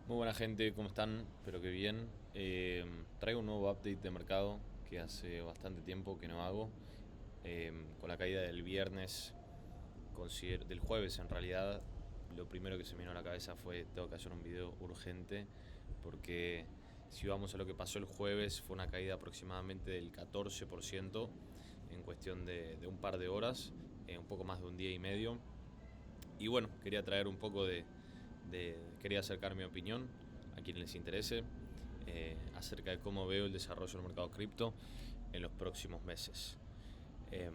Muy buena gente, ¿cómo están? Espero que bien. Traigo un nuevo update de mercado que hace bastante tiempo que no hago. Con la caída del viernes, del jueves en realidad, lo primero que se me vino a la cabeza fue tengo que hacer un video urgente porque si vamos a lo que pasó el jueves fue una caída aproximadamente del 14% en cuestión de un par de horas, un poco más de un día y medio. Y bueno, quería traer un poco quería acercar mi opinión a quienes les interese acerca de cómo veo el desarrollo del mercado cripto en los próximos meses. Eh,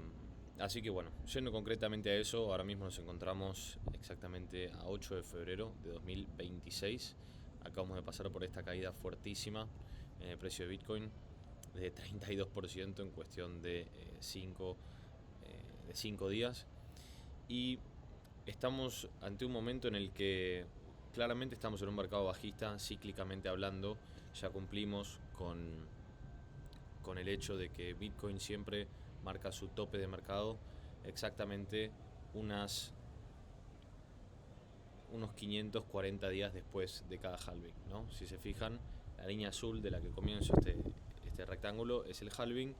Así que bueno, yendo concretamente a eso, ahora mismo nos encontramos exactamente a 8 de febrero de 2026. Acabamos de pasar por esta caída fuertísima en el precio de Bitcoin de 32% en cuestión de 5 días. Y estamos ante un momento en el que claramente estamos en un mercado bajista, cíclicamente hablando. Ya cumplimos con el hecho de que Bitcoin siempre marca su tope de mercado exactamente unos 540 días después de cada halving, ¿no? Si se fijan, la línea azul de la que comienza este rectángulo es el halving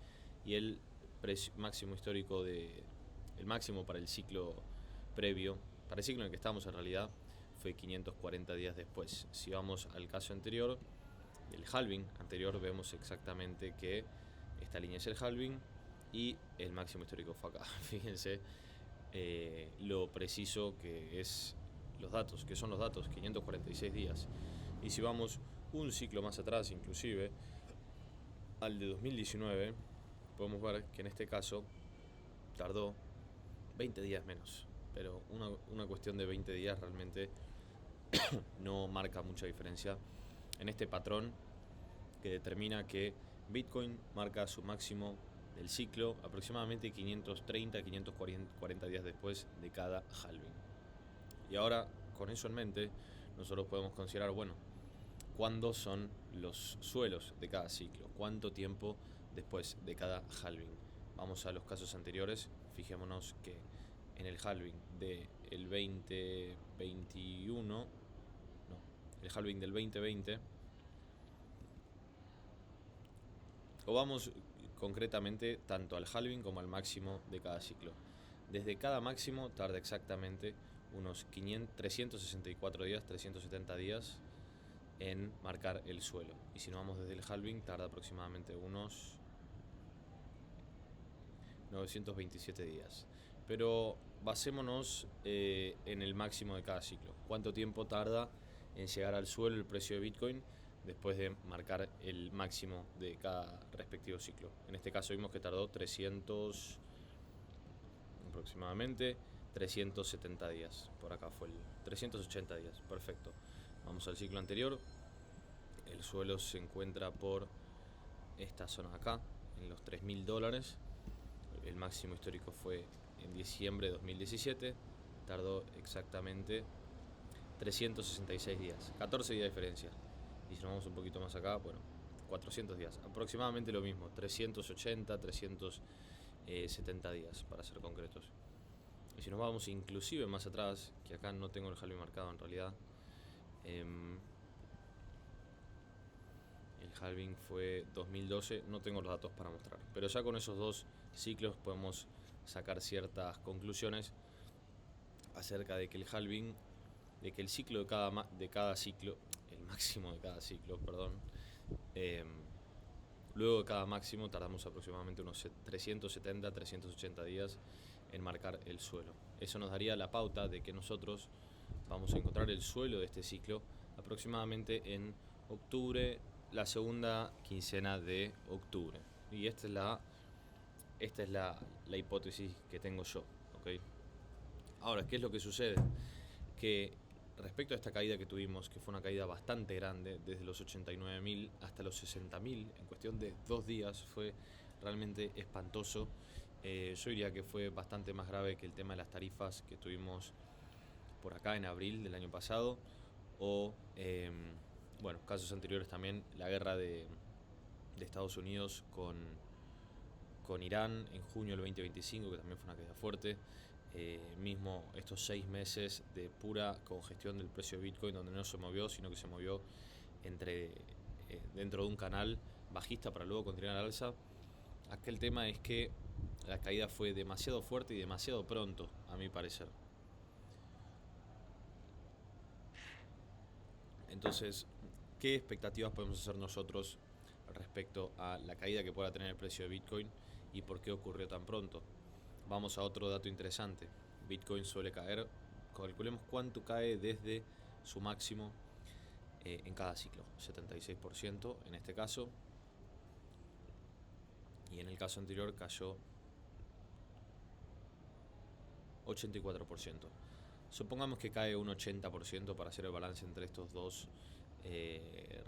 y el máximo histórico el máximo para el ciclo previo, para el ciclo en el que estamos en realidad, fue 540 días después. Si vamos al caso anterior, el halving anterior, vemos exactamente que esta línea es el halving y el máximo histórico fue acá. Fíjense lo preciso que es que son los datos, 546 días. Y si vamos un ciclo más atrás, inclusive al de 2019, podemos ver que en este caso tardó 20 días menos. Pero una cuestión de 20 días realmente no marca mucha diferencia en este patrón que determina que Bitcoin marca su máximo del ciclo aproximadamente 530, 540 días después de cada halving. Y ahora, con eso en mente, nosotros podemos considerar, bueno, cuándo son los suelos de cada ciclo, cuánto tiempo después de cada halving. Vamos a los casos anteriores, fijémonos que en el halving del 2021, no, el halving del 2020, o vamos concretamente tanto al halving como al máximo de cada ciclo. Desde cada máximo tarda exactamente unos 364 días, 370 días en marcar el suelo. Y si nos vamos desde el halving, tarda aproximadamente unos 927 días. Pero basémonos en el máximo de cada ciclo. ¿Cuánto tiempo tarda en llegar al suelo el precio de Bitcoin después de marcar el máximo de cada respectivo ciclo? En este caso vimos que tardó aproximadamente 370 días. Por acá fue el 380 días. Perfecto. Vamos al ciclo anterior. El suelo se encuentra por esta zona de acá, en los $3.000. El máximo histórico fue en diciembre de 2017. Tardó exactamente 366 días, 14 días de diferencia. Y si nos vamos un poquito más acá, bueno, 400 días, aproximadamente lo mismo, 380, 370 días para ser concretos. Y si nos vamos inclusive más atrás, que acá no tengo el halving marcado en realidad, el halving fue 2012, no tengo los datos para mostrar. Pero ya con esos dos ciclos podemos sacar ciertas conclusiones acerca de que el halving, de que el ciclo de cada ciclo, el máximo de cada ciclo, perdón, luego de cada máximo tardamos aproximadamente unos 370, 380 días en marcar el suelo. Eso nos daría la pauta de que nosotros vamos a encontrar el suelo de este ciclo aproximadamente en octubre, la segunda quincena de octubre. Y esta es la hipótesis que tengo yo. ¿Okay? Ahora, ¿qué es lo que sucede? Que respecto a esta caída que tuvimos, que fue una caída bastante grande, desde los 89.000 hasta los 60.000, en cuestión de 2 días, fue realmente espantoso. Yo diría que fue bastante más grave que el tema de las tarifas que tuvimos por acá en abril del año pasado, o, bueno, casos anteriores también, la guerra de Estados Unidos con Irán en junio del 2025, que también fue una caída fuerte. mismo estos 6 meses de pura congestión del precio de Bitcoin, donde no se movió, sino que se movió dentro de un canal bajista para luego continuar al alza. Aquel tema es que la caída fue demasiado fuerte y demasiado pronto, a mi parecer. Entonces, ¿qué expectativas podemos hacer nosotros respecto a la caída que pueda tener el precio de Bitcoin y por qué ocurrió tan pronto? Vamos a otro dato interesante. Bitcoin suele caer, calculemos cuánto cae desde su máximo en cada ciclo, 76% en este caso, y en el caso anterior cayó 84%. Supongamos que cae un 80% para hacer el balance entre estos dos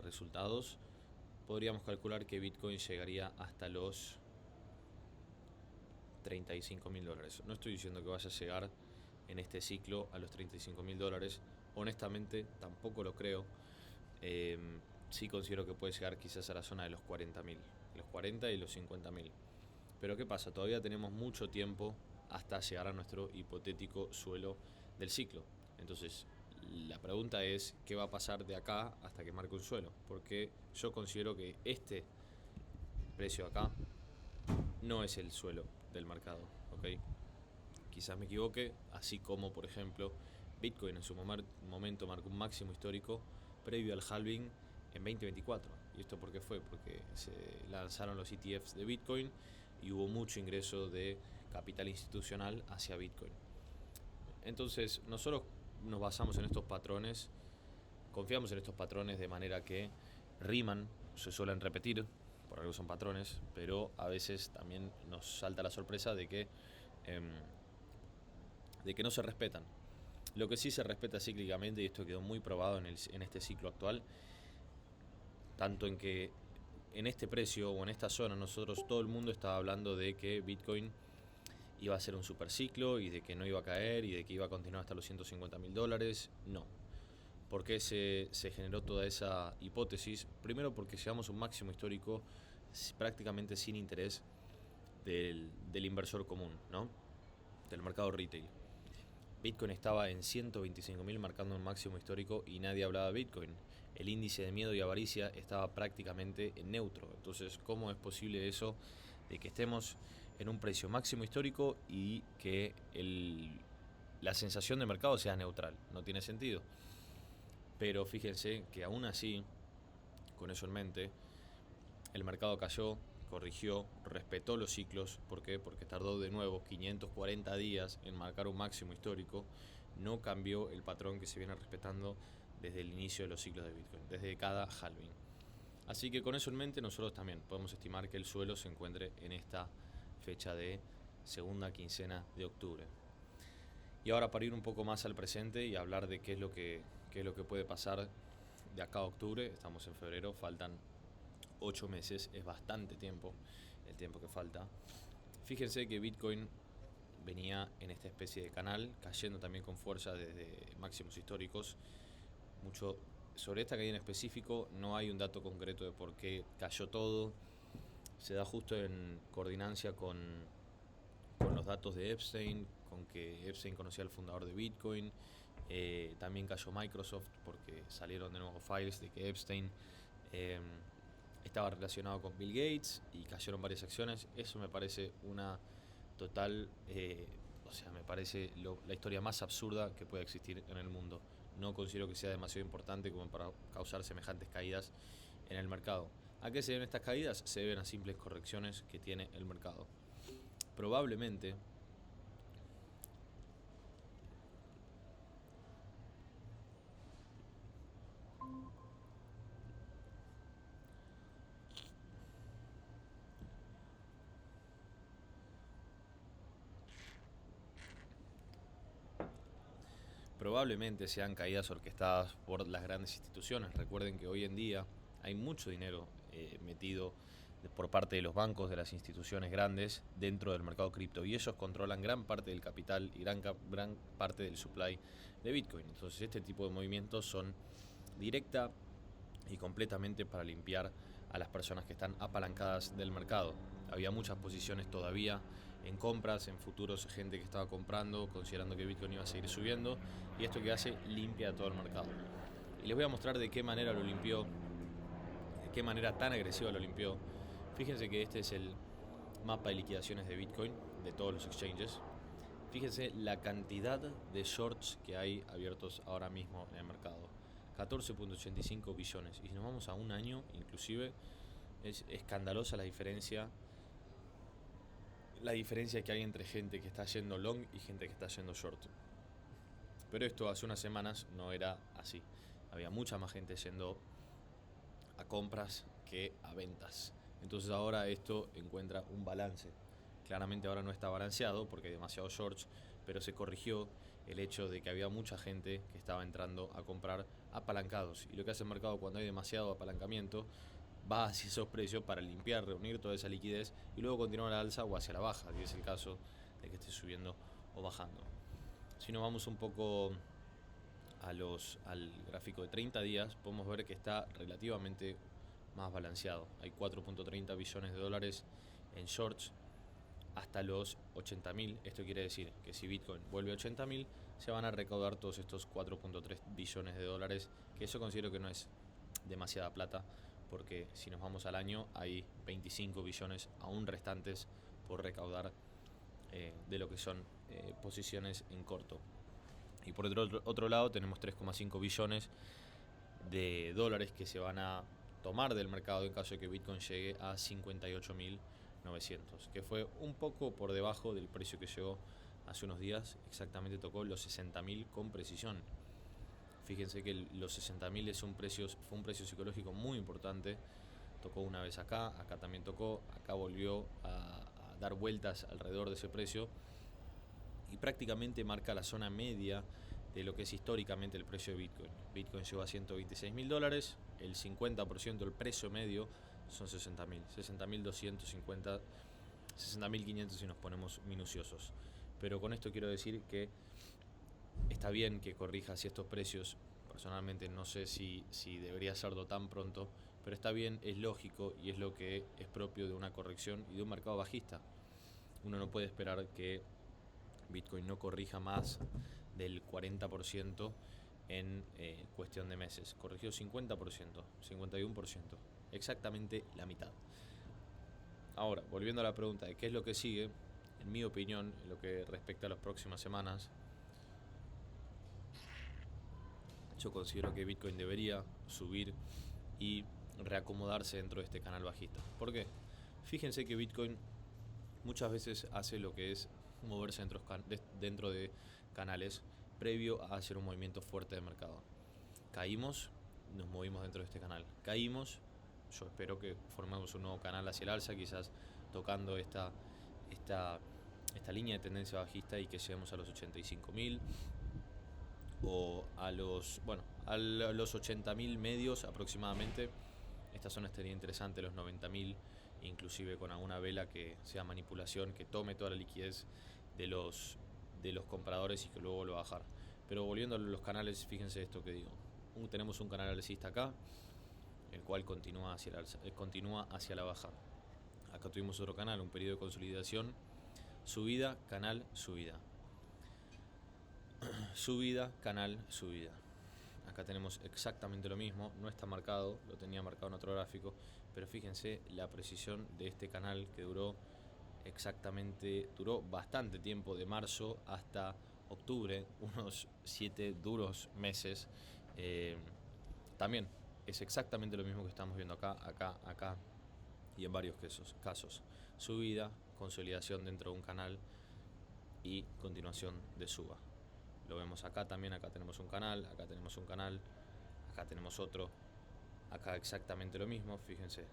resultados. Podríamos calcular que Bitcoin llegaría hasta los $35.000. No estoy diciendo que vaya a llegar en este ciclo a los $35.000. Honestamente, tampoco lo creo. Sí considero que puede llegar quizás a la zona de los 40.000, los 40 y los 50.000. Pero ¿qué pasa? Todavía tenemos mucho tiempo hasta llegar a nuestro hipotético suelo del ciclo. Entonces, la pregunta es, ¿qué va a pasar de acá hasta que marque un suelo? Porque yo considero que este precio acá no es el suelo del mercado, ¿ok? Quizás me equivoque, así como, por ejemplo, Bitcoin en su momento marcó un máximo histórico previo al halving en 2024. ¿Y esto por qué fue? Porque se lanzaron los ETFs de Bitcoin y hubo mucho ingreso de capital institucional hacia Bitcoin. Entonces, nosotros nos basamos en estos patrones, confiamos en estos patrones de manera que riman, se suelen repetir, por algo son patrones, pero a veces también nos salta la sorpresa de que no se respetan. Lo que sí se respeta cíclicamente, y esto quedó muy probado en este ciclo actual, tanto en que en este precio o en esta zona todo el mundo estaba hablando de que Bitcoin iba a ser un super ciclo y de que no iba a caer y de que iba a continuar hasta los $150.000. No. ¿Por qué se generó toda esa hipótesis? Primero porque llegamos a un máximo histórico prácticamente sin interés del inversor común, ¿no? Del mercado retail. Bitcoin estaba en 125.000 marcando un máximo histórico y nadie hablaba de Bitcoin. El índice de miedo y avaricia estaba prácticamente en neutro. Entonces, ¿cómo es posible eso de que estemos en un precio máximo histórico y que la sensación de mercado sea neutral? No tiene sentido. Pero fíjense que aún así, con eso en mente, el mercado cayó, corrigió, respetó los ciclos. ¿Por qué? Porque tardó de nuevo 540 días en marcar un máximo histórico. No cambió el patrón que se viene respetando desde el inicio de los ciclos de Bitcoin, desde cada halving. Así que con eso en mente nosotros también podemos estimar que el suelo se encuentre en esta fecha de segunda quincena de octubre. Y ahora, para ir un poco más al presente y hablar de qué es lo que puede pasar de acá a octubre. Estamos en febrero, faltan 8 meses, es bastante tiempo el tiempo que falta. Fíjense que Bitcoin venía en esta especie de canal, cayendo también con fuerza desde máximos históricos. Mucho sobre esta caída en específico no hay un dato concreto de por qué cayó todo. Se da justo en coordinancia con los datos de Epstein, con que Epstein conocía al fundador de Bitcoin. También cayó Microsoft porque salieron de nuevo files de que Epstein estaba relacionado con Bill Gates y cayeron varias acciones. Eso me parece una total, me parece la historia más absurda que puede existir en el mundo. No considero que sea demasiado importante como para causar semejantes caídas en el mercado. ¿A qué se deben estas caídas? Se deben a simples correcciones que tiene el mercado. Probablemente sean caídas orquestadas por las grandes instituciones. Recuerden que hoy en día hay mucho dinero metido por parte de los bancos, de las instituciones grandes dentro del mercado cripto, y ellos controlan gran parte del capital y gran parte del supply de Bitcoin. Entonces este tipo de movimientos son directa y completamente para limpiar a las personas que están apalancadas del mercado. había muchas posiciones todavía en compras, en futuros, gente que estaba comprando, considerando que Bitcoin iba a seguir subiendo, y esto que hace, limpia todo el mercado. Y les voy a mostrar de qué manera lo limpió, de qué manera tan agresiva lo limpió. Fíjense que este es el mapa de liquidaciones de Bitcoin de todos los exchanges. Fíjense la cantidad de shorts que hay abiertos ahora mismo en el mercado. 14.85 billones. Y si nos vamos a un año, inclusive, es escandalosa la diferencia que hay entre gente que está yendo long y gente que está yendo short. Pero esto hace unas semanas no era así. Había mucha más gente yendo a compras que a ventas. Entonces ahora esto encuentra un balance. Claramente ahora no está balanceado porque hay demasiados shorts, pero se corrigió el hecho de que había mucha gente que estaba entrando a comprar apalancados. Y lo que hace el mercado cuando hay demasiado apalancamiento, va hacia esos precios para limpiar, reunir toda esa liquidez y luego continuar a la alza o hacia la baja, si es el caso de que esté subiendo o bajando. Si nos vamos un poco al gráfico de 30 días, podemos ver que está relativamente más balanceado. Hay 4.30 billones de dólares en shorts hasta los 80.000. Esto quiere decir que si Bitcoin vuelve a 80.000, se van a recaudar todos estos 4.3 billones de dólares, que eso considero que no es demasiada plata, porque si nos vamos al año hay 25 billones aún restantes por recaudar de lo que son posiciones en corto. Y por otro lado tenemos 3,5 billones de dólares que se van a tomar del mercado en caso de que Bitcoin llegue a 58.900, que fue un poco por debajo del precio que llegó hace unos días. Exactamente tocó los 60.000 con precisión. Fíjense que los 60.000 fue un precio psicológico muy importante. Tocó una vez acá también tocó, acá volvió a dar vueltas alrededor de ese precio y prácticamente marca la zona media de lo que es históricamente el precio de Bitcoin. Bitcoin llegó a 126.000 dólares, el 50% del precio medio son 60.000, 60.250, 60.500 si nos ponemos minuciosos. Pero con esto quiero decir que está bien que corrija hacia estos precios. Personalmente no sé si debería hacerlo tan pronto, pero está bien, es lógico y es lo que es propio de una corrección y de un mercado bajista. Uno no puede esperar que Bitcoin no corrija más del 40% en cuestión de meses. Corrigió 50%, 51%, exactamente la mitad. Ahora, volviendo a la pregunta de qué es lo que sigue, en mi opinión, en lo que respecta a las próximas semanas, yo considero que Bitcoin debería subir y reacomodarse dentro de este canal bajista. ¿Por qué? Fíjense que Bitcoin muchas veces hace lo que es moverse dentro de canales previo a hacer un movimiento fuerte de mercado. Caímos, nos movimos dentro de este canal. Caímos, yo espero que formemos un nuevo canal hacia el alza, quizás tocando esta línea de tendencia bajista y que lleguemos a los 85.000 o a los 80.000 medios aproximadamente. Esta zona estaría interesante, los 90.000, inclusive con alguna vela que sea manipulación, que tome toda la liquidez de los compradores y que luego lo bajar. Pero volviendo a los canales, fíjense esto que digo. Tenemos un canal alcista acá, el cual continúa hacia la baja. Acá tuvimos otro canal, un periodo de consolidación, subida, canal, subida. Subida, canal, subida. Acá tenemos exactamente lo mismo, no está marcado, lo tenía marcado en otro gráfico, pero fíjense la precisión de este canal que duró bastante tiempo, de marzo hasta octubre, unos 7 duros meses. También es exactamente lo mismo que estamos viendo acá y en varios casos. Subida, consolidación dentro de un canal y continuación de suba. Lo vemos acá también, acá tenemos un canal, acá tenemos un canal, acá tenemos otro, acá exactamente lo mismo, fíjense.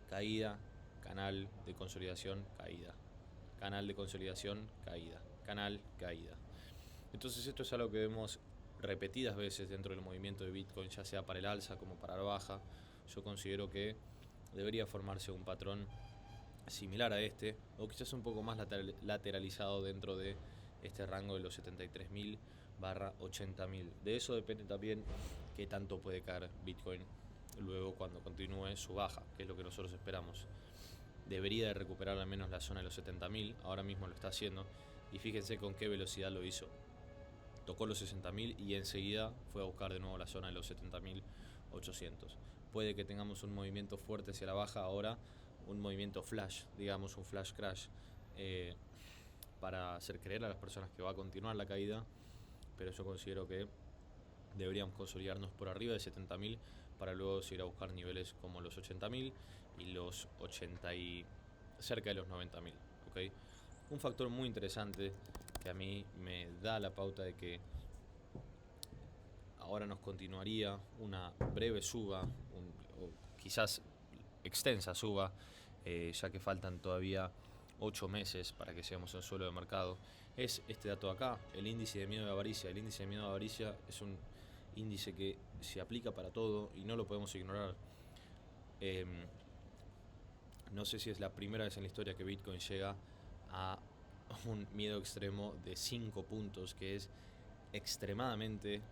Caída, canal de consolidación, caída. Canal de consolidación, caída. Canal, caída. Entonces esto es algo que vemos repetidas veces dentro del movimiento de Bitcoin, ya sea para el alza como para la baja. Yo considero que debería formarse un patrón similar a este, o quizás un poco más lateralizado dentro de este rango de los 73.000 barra 80.000. De eso depende también qué tanto puede caer Bitcoin luego cuando continúe su baja, que es lo que nosotros esperamos. debería de recuperar al menos la zona de los 70.000, ahora mismo lo está haciendo, y fíjense con qué velocidad lo hizo. Tocó los 60.000 y enseguida fue a buscar de nuevo la zona de los 70.800. Puede que tengamos un movimiento fuerte hacia la baja ahora, un movimiento flash, digamos un flash crash, para hacer creer a las personas que va a continuar la caída, pero yo considero que deberíamos consolidarnos por arriba de 70.000 para luego seguir a buscar niveles como los 80.000 y los 80 y cerca de los 90.000, ¿okay? Un factor muy interesante que a mí me da la pauta de que ahora nos continuaría una breve suba, o quizás extensa suba, ya que faltan todavía 8 meses para que seamos en suelo de mercado, es este dato de acá, el índice de miedo de avaricia. El índice de miedo de avaricia es un índice que se aplica para todo y no lo podemos ignorar. No sé si es la primera vez en la historia que Bitcoin llega a un miedo extremo de 5 puntos, que es extremadamente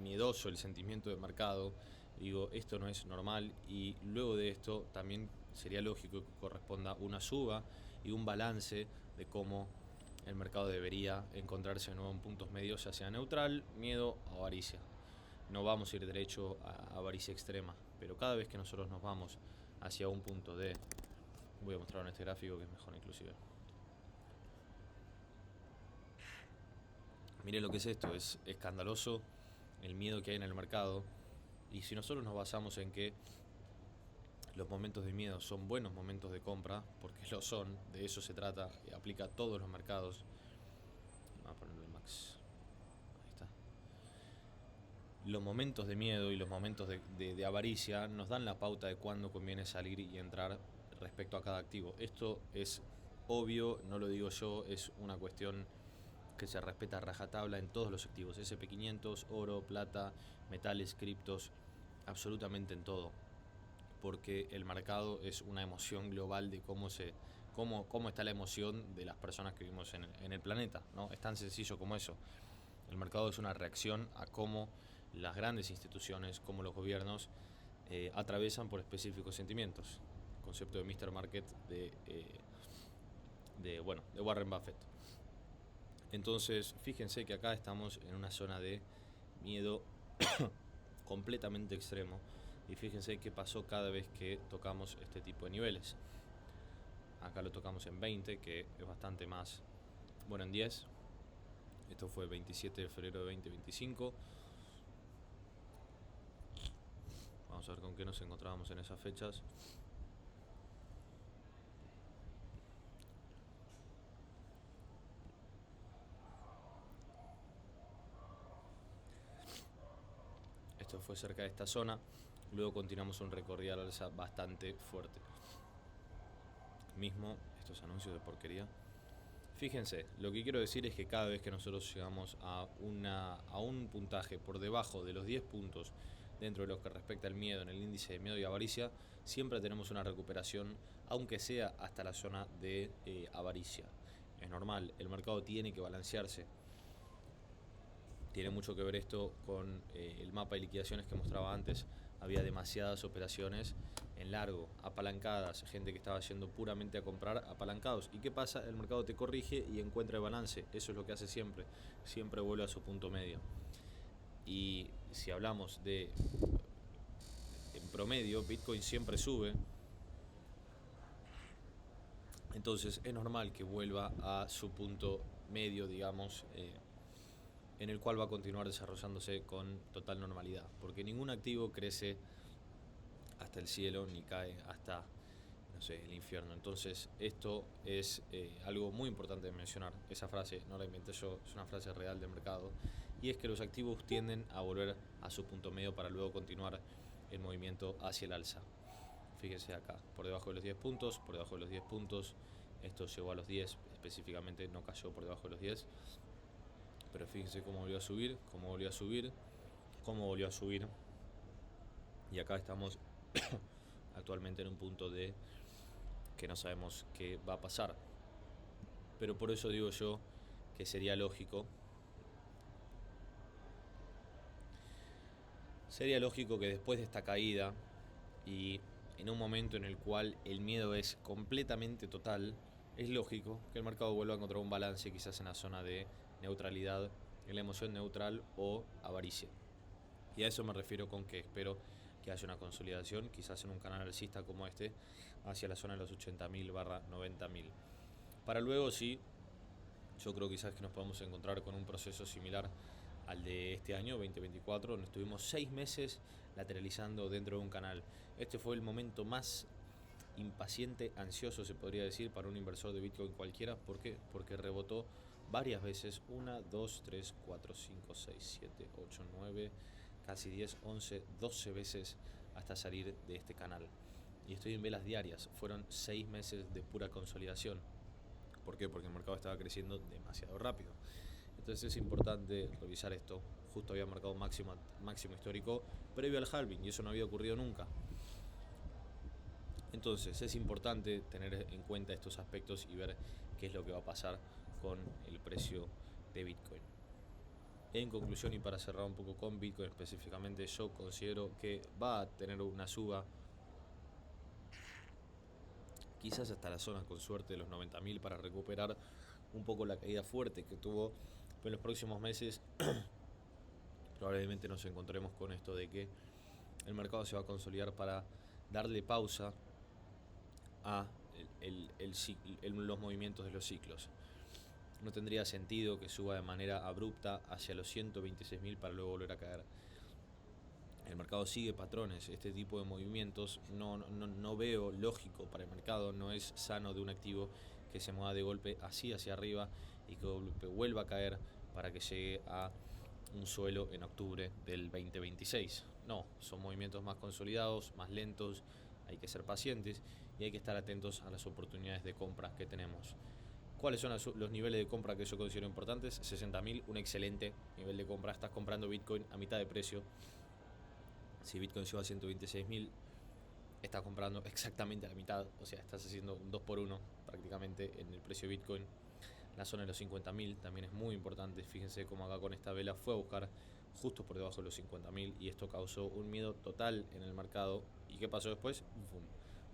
miedoso el sentimiento de mercado. Digo, esto no es normal, y luego de esto también sería lógico que corresponda una suba y un balance de cómo el mercado debería encontrarse de nuevo en puntos medios, ya sea neutral, miedo o avaricia. No vamos a ir derecho a avaricia extrema, pero cada vez que nosotros nos vamos hacia un punto de... Voy a mostrar en este gráfico que es mejor inclusive. Miren lo que es esto, es escandaloso el miedo que hay en el mercado. Y si nosotros nos basamos en que los momentos de miedo son buenos momentos de compra, porque lo son, de eso se trata, aplica a todos los mercados. Vamos a ponerle max. Ahí está. Los momentos de miedo y los momentos de avaricia nos dan la pauta de cuándo conviene salir y entrar respecto a cada activo. Esto es obvio, no lo digo yo, es una cuestión que se respeta a rajatabla en todos los activos, SP500, oro, plata, metales, criptos, absolutamente en todo, porque el mercado es una emoción global de cómo está la emoción de las personas que vivimos en el planeta, ¿no? Es tan sencillo como eso. El mercado es una reacción a cómo las grandes instituciones, como los gobiernos, atravesan por específicos sentimientos. El concepto de Mr. Market de Warren Buffett. Entonces, fíjense que acá estamos en una zona de miedo completamente extremo, y fíjense qué pasó cada vez que tocamos este tipo de niveles. Acá lo tocamos en 20, que es bastante más, bueno, en 10. Esto fue 27 de febrero de 2025. Vamos a ver con qué nos encontrábamos en esas fechas. Esto fue cerca de esta zona. Luego continuamos un recorrido al alza bastante fuerte. Mismo estos anuncios de porquería. Fíjense, lo que quiero decir es que cada vez que nosotros llegamos a un puntaje por debajo de los 10 puntos dentro de lo que respecta al miedo en el índice de miedo y avaricia, siempre tenemos una recuperación, aunque sea hasta la zona de avaricia. Es normal, el mercado tiene que balancearse. Tiene mucho que ver esto con el mapa de liquidaciones que mostraba antes. Había demasiadas operaciones en largo, apalancadas, gente que estaba yendo puramente a comprar apalancados. ¿Y qué pasa? El mercado te corrige y encuentra el balance. Eso es lo que hace siempre. Siempre vuelve a su punto medio. Y si hablamos de en promedio, Bitcoin siempre sube. Entonces es normal que vuelva a su punto medio, digamos, en el cual va a continuar desarrollándose con total normalidad, porque ningún activo crece hasta el cielo ni cae hasta, no sé, el infierno. Entonces esto es algo muy importante de mencionar. Esa frase no la inventé yo, es una frase real del mercado, y es que los activos tienden a volver a su punto medio para luego continuar el movimiento hacia el alza. Fíjense acá, por debajo de los 10 puntos, por debajo de los 10 puntos, esto llegó a los 10, específicamente no cayó por debajo de los 10, pero fíjense cómo volvió a subir, cómo volvió a subir, cómo volvió a subir. Y acá estamos actualmente en un punto de que no sabemos qué va a pasar. Pero por eso digo yo que sería lógico que después de esta caída Y en un momento en el cual el miedo es completamente total, es lógico que el mercado vuelva a encontrar un balance quizás en la zona de neutralidad, en la emoción neutral o avaricia. Y a eso me refiero con que espero que haya una consolidación, quizás en un canal alcista como este, hacia la zona de los 80.000 barra 90.000. Para luego sí, yo creo quizás que nos podemos encontrar con un proceso similar al de este año 2024, donde estuvimos 6 meses lateralizando dentro de un canal. Este fue el momento más impaciente, ansioso se podría decir, para un inversor de Bitcoin cualquiera. ¿Por qué? Porque rebotó varias veces, 1, 2, 3, 4, 5, 6, 7, 8, 9, casi 10, 11, 12 veces hasta salir de este canal. Y estoy en velas diarias, fueron 6 meses de pura consolidación. ¿Por qué? Porque el mercado estaba creciendo demasiado rápido. Entonces es importante revisar esto. Justo había marcado máximo histórico previo al halving y eso no había ocurrido nunca. Entonces es importante tener en cuenta estos aspectos y ver qué es lo que va a pasar con el precio de Bitcoin. En conclusión, y para cerrar un poco con Bitcoin específicamente, yo considero que va a tener una suba quizás hasta la zona con suerte de los 90.000 para recuperar un poco la caída fuerte que tuvo. Pero en los próximos meses probablemente nos encontremos con esto de que el mercado se va a consolidar para darle pausa a los movimientos de los ciclos. No tendría sentido que suba de manera abrupta hacia los 126.000 para luego volver a caer. El mercado sigue patrones, este tipo de movimientos no veo lógico para el mercado, no es sano de un activo que se mueva de golpe así hacia arriba y que vuelva a caer para que llegue a un suelo en octubre del 2026. No, son movimientos más consolidados, más lentos, hay que ser pacientes y hay que estar atentos a las oportunidades de compra que tenemos. ¿Cuáles son los niveles de compra que yo considero importantes? 60.000, un excelente nivel de compra. Estás comprando Bitcoin a mitad de precio. Si Bitcoin sube a 126.000, estás comprando exactamente a la mitad. O sea, estás haciendo un 2 por 1 prácticamente en el precio de Bitcoin. La zona de los 50.000 también es muy importante. Fíjense cómo acá con esta vela fue a buscar justo por debajo de los 50.000 y esto causó un miedo total en el mercado. ¿Y qué pasó después? ¡Bum!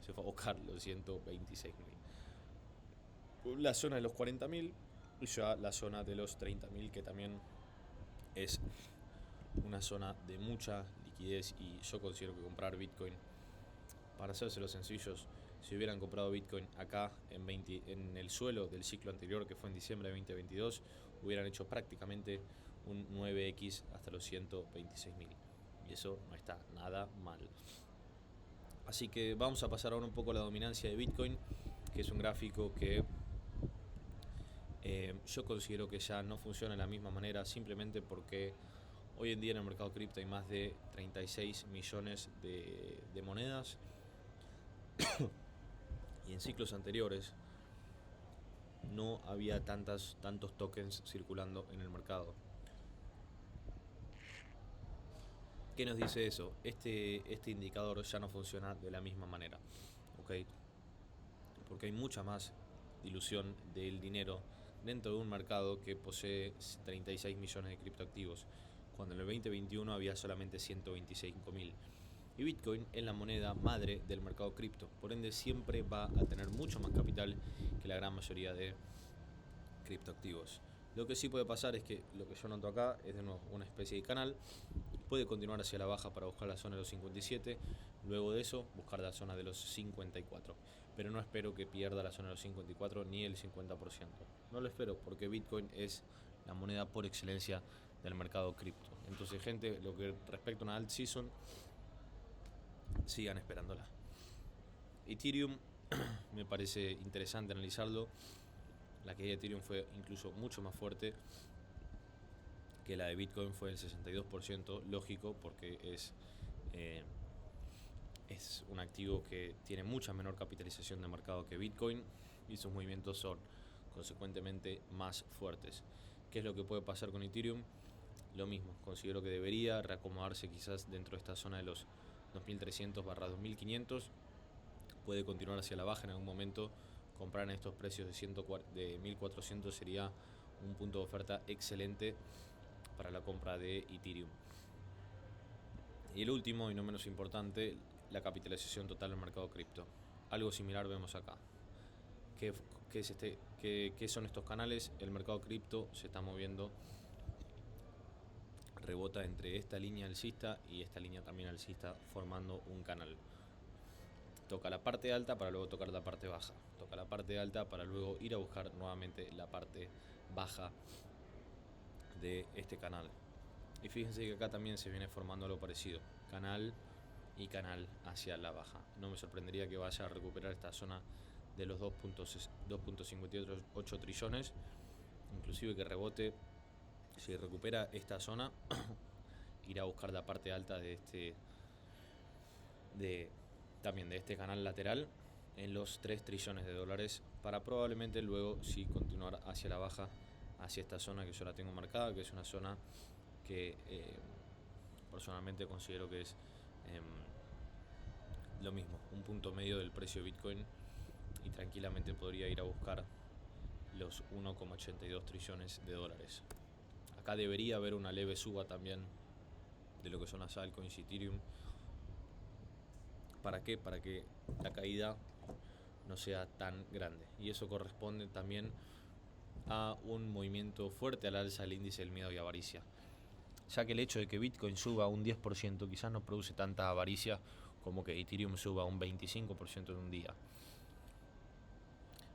Se fue a buscar los 126.000. La zona de los 40.000 y ya la zona de los 30.000, que también es una zona de mucha liquidez. Y yo considero que comprar Bitcoin, para hacérselo sencillos, si hubieran comprado Bitcoin acá en el suelo del ciclo anterior, que fue en diciembre de 2022, hubieran hecho prácticamente un 9x hasta los 126.000. Y eso no está nada mal. Así que vamos a pasar ahora un poco a la dominancia de Bitcoin, que es un gráfico que yo considero que ya no funciona de la misma manera, simplemente porque hoy en día en el mercado cripto hay más de 36 millones de monedas y en ciclos anteriores no había tantos tokens circulando en el mercado. ¿Qué nos dice eso? Este indicador ya no funciona de la misma manera, ¿ok? Porque hay mucha más dilución del dinero dentro de un mercado que posee 36 millones de criptoactivos, cuando en el 2021 había solamente 125.000. Y Bitcoin es la moneda madre del mercado cripto, por ende siempre va a tener mucho más capital que la gran mayoría de criptoactivos. Lo que sí puede pasar es que lo que yo noto acá es de nuevo una especie de canal, puede continuar hacia la baja para buscar la zona de los 57, luego de eso buscar la zona de los 54, pero no espero que pierda la zona de los 54 ni el 50%. No lo espero porque Bitcoin es la moneda por excelencia del mercado cripto. Entonces, gente, lo que respecta a una alt season, sigan esperándola. Ethereum, me parece interesante analizarlo. La caída de Ethereum fue incluso mucho más fuerte que la de Bitcoin, fue el 62%, lógico, porque es un activo que tiene mucha menor capitalización de mercado que Bitcoin y sus movimientos son consecuentemente más fuertes. ¿Qué es lo que puede pasar con Ethereum? Lo mismo, considero que debería reacomodarse quizás dentro de esta zona de los 2.300/2.500. Puede continuar hacia la baja en algún momento. Comprar en estos precios de 1.400 sería un punto de oferta excelente para la compra de Ethereum. Y el último y no menos importante, la capitalización total del mercado cripto. Algo similar vemos acá. ¿Qué son estos canales? El mercado cripto se está moviendo, rebota entre esta línea alcista y esta línea también alcista, formando un canal. Toca la parte alta para luego tocar la parte baja. Toca la parte alta para luego ir a buscar nuevamente la parte baja de este canal. Y fíjense que acá también se viene formando algo parecido. Canal y canal hacia la baja. No me sorprendería que vaya a recuperar esta zona de los 2.58 trillones. Inclusive que rebote. Si recupera esta zona, irá a buscar la parte alta de este canal lateral en los 3 trillones de dólares, para probablemente luego sí continuar hacia la baja, hacia esta zona que yo la tengo marcada, que es una zona que personalmente considero que es lo mismo, un punto medio del precio de Bitcoin, y tranquilamente podría ir a buscar los 1,82 trillones de dólares. Acá debería haber una leve suba también de lo que son las altcoins y Ethereum. ¿Para qué? Para que la caída no sea tan grande. Y eso corresponde también a un movimiento fuerte al alza del índice del miedo y avaricia. Ya que el hecho de que Bitcoin suba un 10% quizás no produce tanta avaricia como que Ethereum suba un 25% en un día.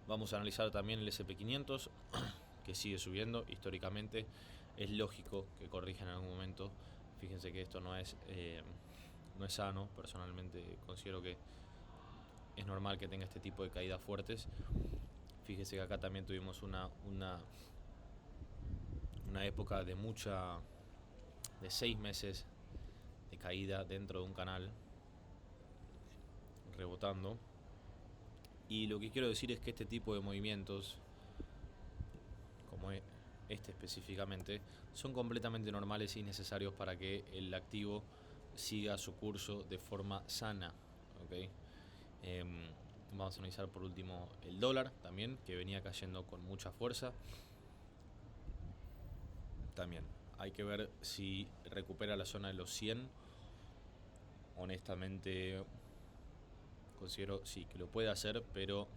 Vamos a analizar también el S&P500, que sigue subiendo históricamente. Es lógico que corrija en algún momento. Fíjense que esto no es sano. Personalmente considero que es normal que tenga este tipo de caídas fuertes. Fíjese que acá también tuvimos una época de 6 meses de caída dentro de un canal, rebotando. Y lo que quiero decir es que este tipo de movimientos, como este específicamente, son completamente normales y necesarios para que el activo siga su curso de forma sana. ¿Okay? Vamos a analizar por último el dólar también, que venía cayendo con mucha fuerza. También hay que ver si recupera la zona de los 100. Honestamente considero sí que lo puede hacer, pero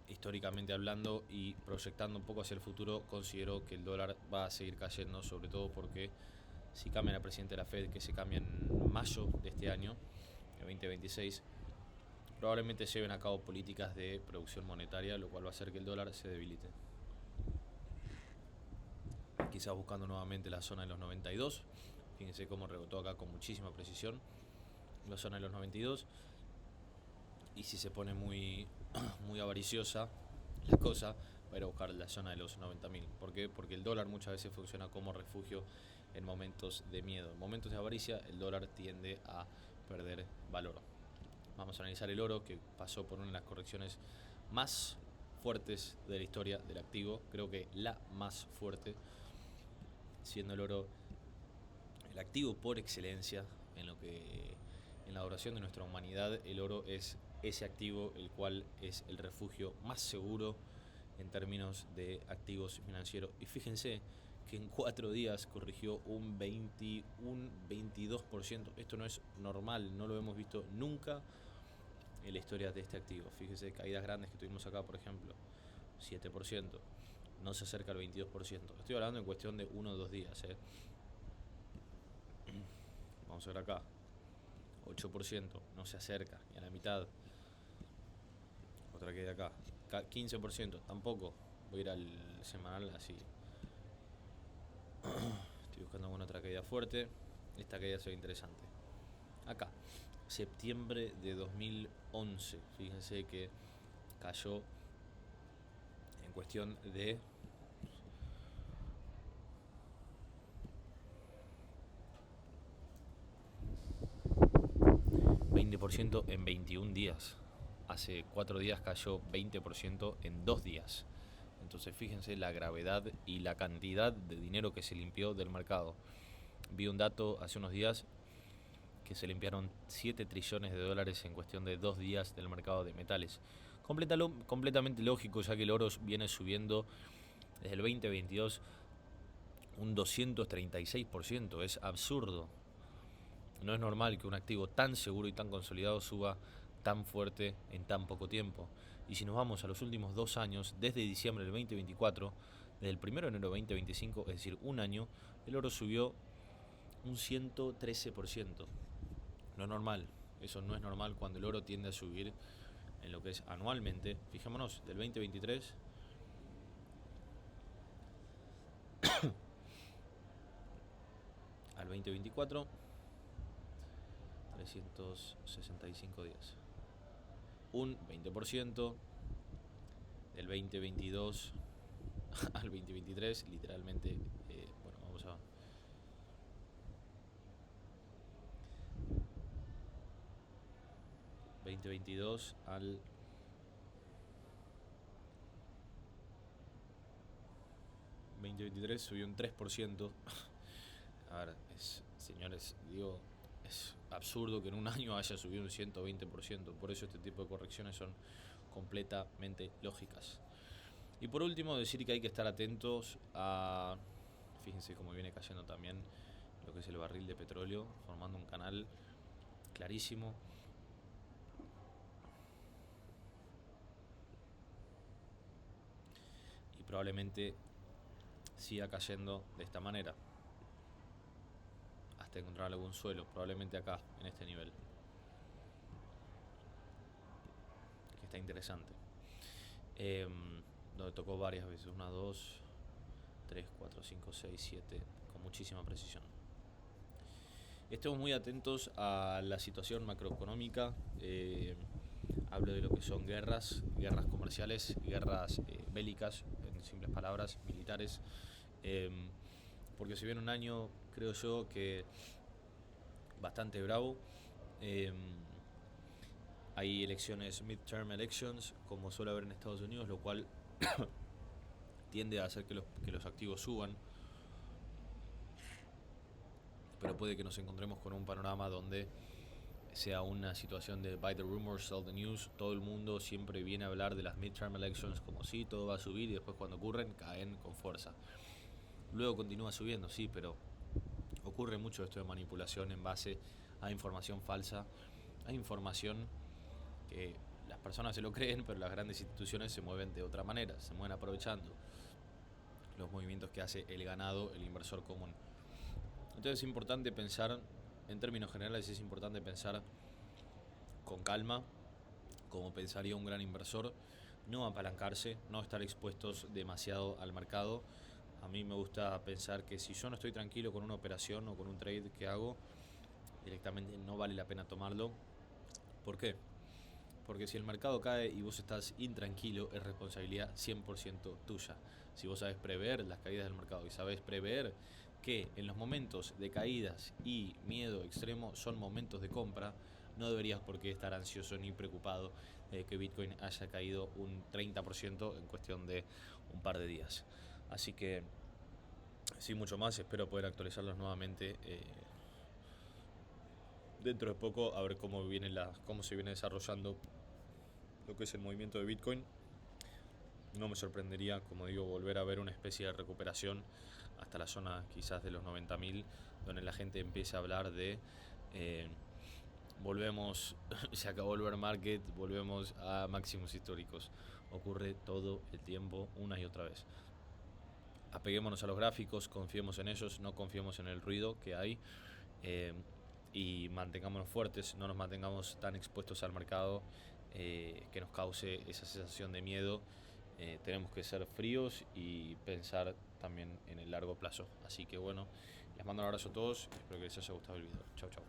históricamente hablando y proyectando un poco hacia el futuro, considero que el dólar va a seguir cayendo, sobre todo porque si cambia la presidenta de la Fed, que se cambia en mayo de este año, de 2026, probablemente lleven a cabo políticas de producción monetaria, lo cual va a hacer que el dólar se debilite. Quizás buscando nuevamente la zona de los 92. Fíjense cómo rebotó acá con muchísima precisión la zona de los 92. Y si se pone muy avariciosa la cosa, va a ir a buscar la zona de los 90.000. ¿Por qué? Porque el dólar muchas veces funciona como refugio en momentos de miedo. En momentos de avaricia el dólar tiende a perder valor. Vamos a analizar el oro, que pasó por una de las correcciones más fuertes de la historia del activo. Creo que la más fuerte, siendo el oro el activo por excelencia en la adoración de nuestra humanidad. El oro es ese activo el cual es el refugio más seguro en términos de activos financieros. Y fíjense que en 4 días corrigió un 22%. Esto no es normal, no lo hemos visto nunca en la historia de este activo. Fíjense, caídas grandes que tuvimos acá, por ejemplo, 7%. No se acerca al 22%. Estoy hablando en cuestión de 1 o 2 días. Vamos a ver acá. 8%, no se acerca ni a la mitad. Otra caída acá. 15%, tampoco. Voy a ir al semanal así. Estoy buscando alguna otra caída fuerte. Esta caída se ve interesante. Acá, septiembre de 2011. Fíjense que cayó en cuestión de 20% en 21 días. Hace 4 días cayó 20% en 2 días. Entonces fíjense la gravedad y la cantidad de dinero que se limpió del mercado. Vi un dato hace unos días que se limpiaron 7 trillones de dólares en cuestión de 2 días del mercado de metales. Completamente lógico, ya que el oro viene subiendo desde el 2022 un 236%. Es absurdo. No es normal que un activo tan seguro y tan consolidado suba tan fuerte en tan poco tiempo. Y si nos vamos a los últimos 2 años, desde diciembre del 2024, desde el 1 de enero de 2025, es decir, un año, el oro subió un 113%. No es normal, eso no es normal cuando el oro tiende a subir en lo que es anualmente. Fijémonos, del 2023 al 2024, 365 días. Un 20%, del 2022 al 2023, literalmente, bueno, vamos a 2022 al 2023 subió un 3%. A ver, señores, digo, es absurdo que en un año haya subido un 120%. Por eso este tipo de correcciones son completamente lógicas. Y por último, decir que hay que estar atentos a, fíjense cómo viene cayendo también lo que es el barril de petróleo, formando un canal clarísimo. Y probablemente siga cayendo de esta manera hasta encontrar algún suelo, probablemente acá, en este nivel, que está interesante. Donde tocó varias veces, 1, 2, 3, 4, 5, 6, 7, con muchísima precisión. Estemos muy atentos a la situación macroeconómica. Hablo de lo que son guerras comerciales, guerras bélicas, en simples palabras, militares. Porque si viene un año, creo yo, que bastante bravo. Hay elecciones, midterm elections, como suele haber en Estados Unidos, lo cual tiende a hacer que los activos suban. Pero puede que nos encontremos con un panorama donde sea una situación de buy the rumors, sell the news. Todo el mundo siempre viene a hablar de las midterm elections como si todo va a subir y después cuando ocurren caen con fuerza. Luego continúa subiendo, sí, pero ocurre mucho esto de manipulación en base a información falsa, a información que las personas se lo creen, pero las grandes instituciones se mueven de otra manera, se mueven aprovechando los movimientos que hace el ganado, el inversor común. Entonces es importante pensar, en términos generales es importante pensar con calma, como pensaría un gran inversor, no apalancarse, no estar expuestos demasiado al mercado. A mí me gusta pensar que si yo no estoy tranquilo con una operación o con un trade que hago, directamente no vale la pena tomarlo. ¿Por qué? Porque si el mercado cae y vos estás intranquilo, es responsabilidad 100% tuya. Si vos sabés prever las caídas del mercado y sabés prever que en los momentos de caídas y miedo extremo son momentos de compra, no deberías por qué estar ansioso ni preocupado de que Bitcoin haya caído un 30% en cuestión de un par de días. Así que, sin mucho más, espero poder actualizarlos nuevamente dentro de poco, a ver cómo se viene desarrollando lo que es el movimiento de Bitcoin. No me sorprendería, como digo, volver a ver una especie de recuperación hasta la zona quizás de los 90.000, donde la gente empieza a hablar de volvemos, se acabó el bear market, volvemos a máximos históricos. Ocurre todo el tiempo, una y otra vez. Apeguémonos a los gráficos, confiemos en ellos, no confiemos en el ruido que hay y mantengámonos fuertes, no nos mantengamos tan expuestos al mercado que nos cause esa sensación de miedo. Tenemos que ser fríos y pensar también en el largo plazo. Así que bueno, les mando un abrazo a todos y espero que les haya gustado el video. Chau, chau.